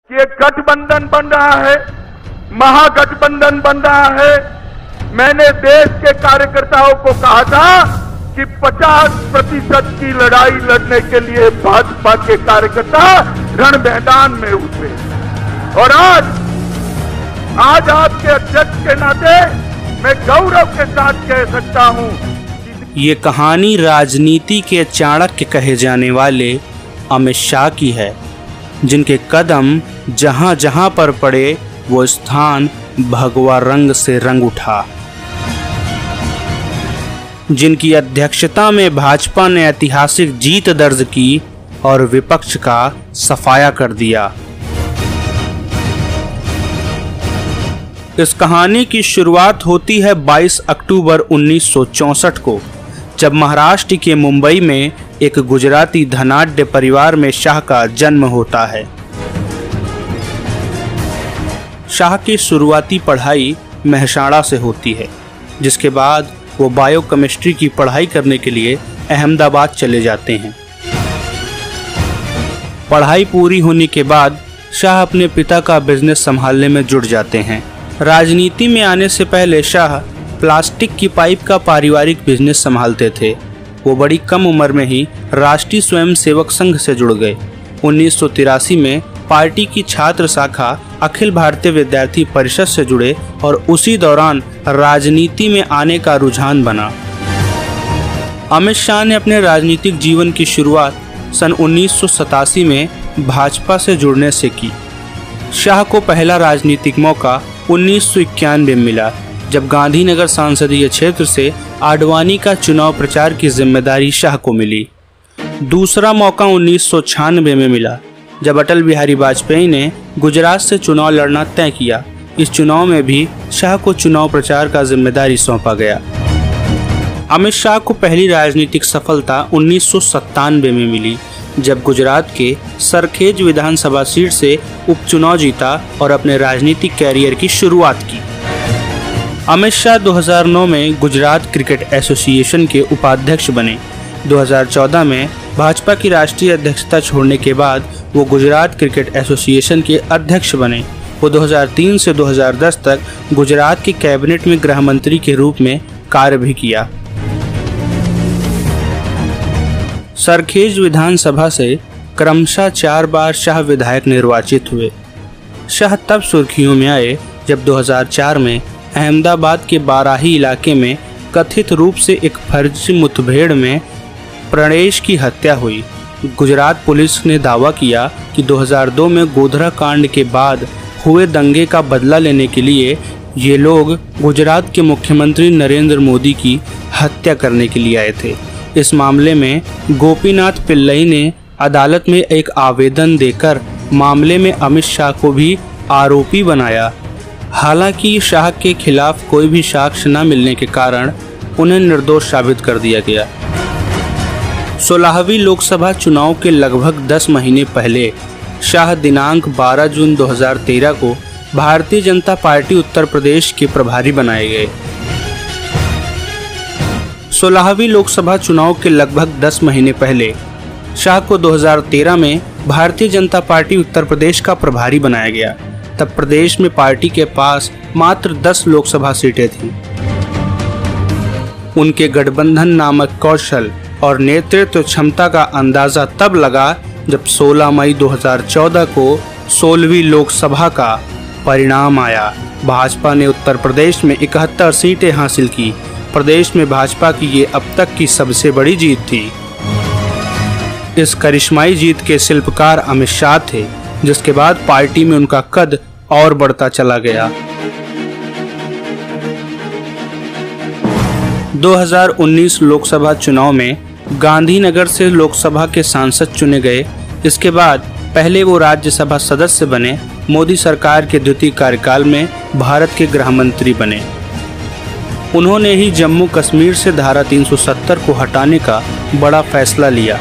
कि एक गठबंधन बन रहा है, महागठबंधन बन रहा है। मैंने देश के कार्यकर्ताओं को कहा था कि 50% की लड़ाई लड़ने के लिए भाजपा के कार्यकर्ता रण मैदान में उतरे। और आज आपके अध्यक्ष के नाते मैं गौरव के साथ कह सकता हूं, ये कहानी राजनीति के चाणक्य कहे जाने वाले अमित शाह की है, जिनके कदम जहां जहां पर पड़े वो स्थान भगवा रंग से रंग उठा, जिनकी अध्यक्षता में भाजपा ने ऐतिहासिक जीत दर्ज की और विपक्ष का सफाया कर दिया। इस कहानी की शुरुआत होती है 22 अक्टूबर 1964 को, जब महाराष्ट्र के मुंबई में एक गुजराती धनाढ्य परिवार में शाह का जन्म होता है। शाह की शुरुआती पढ़ाई मेहसाणा से होती है, जिसके बाद वो बायोकेमिस्ट्री की पढ़ाई करने के लिए अहमदाबाद चले जाते हैं। पढ़ाई पूरी होने के बाद शाह अपने पिता का बिजनेस संभालने में जुट जाते हैं। राजनीति में आने से पहले शाह प्लास्टिक की पाइप का पारिवारिक बिजनेस संभालते थे। वो बड़ी कम उम्र में ही राष्ट्रीय स्वयंसेवक संघ से जुड़ गए। 1983 में पार्टी की छात्र शाखा अखिल भारतीय विद्यार्थी परिषद से जुड़े और उसी दौरान राजनीति में आने का रुझान बना। अमित शाह ने अपने राजनीतिक जीवन की शुरुआत सन 1987 में भाजपा से जुड़ने से की। शाह को पहला राजनीतिक मौका 1991 में मिला, जब गांधीनगर संसदीय क्षेत्र से आडवाणी का चुनाव प्रचार की जिम्मेदारी शाह को मिली। दूसरा मौका 1996 में मिला, जब अटल बिहारी वाजपेयी ने गुजरात से चुनाव लड़ना तय किया। इस चुनाव में भी शाह को चुनाव प्रचार का जिम्मेदारी सौंपा गया। अमित शाह को पहली राजनीतिक सफलता 1997 में मिली, जब गुजरात के सरखेज विधानसभा सीट से उपचुनाव जीता और अपने राजनीतिक कैरियर की शुरुआत की। अमित शाह 2009 में गुजरात क्रिकेट एसोसिएशन के उपाध्यक्ष बने। 2014 में भाजपा की राष्ट्रीय अध्यक्षता छोड़ने के बाद वो गुजरात क्रिकेट एसोसिएशन के अध्यक्ष बने। वो 2003 से 2010 तक गुजरात की कैबिनेट में गृह मंत्री के रूप में कार्य भी किया। सरखेज विधानसभा से क्रमशः 4 बार शाह विधायक निर्वाचित हुए। शाह तब सुर्खियों में आए जब 2004 में अहमदाबाद के बाराही इलाके में कथित रूप से एक फर्जी मुठभेड़ में प्रणेश की हत्या हुई। गुजरात पुलिस ने दावा किया कि 2002 में गोधरा कांड के बाद हुए दंगे का बदला लेने के लिए ये लोग गुजरात के मुख्यमंत्री नरेंद्र मोदी की हत्या करने के लिए आए थे। इस मामले में गोपीनाथ पिल्लई ने अदालत में एक आवेदन देकर मामले में अमित शाह को भी आरोपी बनाया। हालांकि शाह के खिलाफ कोई भी साक्ष्य न मिलने के कारण उन्हें निर्दोष साबित कर दिया गया। 16वीं लोकसभा चुनाव के लगभग 10 महीने पहले शाह दिनांक 12 जून 2013 को भारतीय जनता पार्टी उत्तर प्रदेश के प्रभारी बनाए गए। 16वीं लोकसभा चुनाव के लगभग 10 महीने पहले शाह को 2013 में भारतीय जनता पार्टी उत्तर प्रदेश का प्रभारी बनाया गया। तब प्रदेश में पार्टी के पास मात्र 10 लोकसभा सीटें थीं। उनके गठबंधन नामक कौशल और नेतृत्व क्षमता का अंदाजा तब लगा जब 16 मई 2014 को 16वीं लोकसभा का परिणाम आया। भाजपा ने उत्तर प्रदेश में 71 सीटें हासिल की। प्रदेश में भाजपा की ये अब तक की सबसे बड़ी जीत थी। इस करिश्माई जीत के शिल्पकार अमित शाह थे, जिसके बाद पार्टी में उनका कद और बढ़ता चला गया। 2019 लोकसभा चुनाव में गांधीनगर से लोकसभा के सांसद चुने गए। इसके बाद पहले वो राज्यसभा सदस्य बने। मोदी सरकार के द्वितीय कार्यकाल में भारत के गृह मंत्री बने। उन्होंने ही जम्मू कश्मीर से धारा 370 को हटाने का बड़ा फैसला लिया।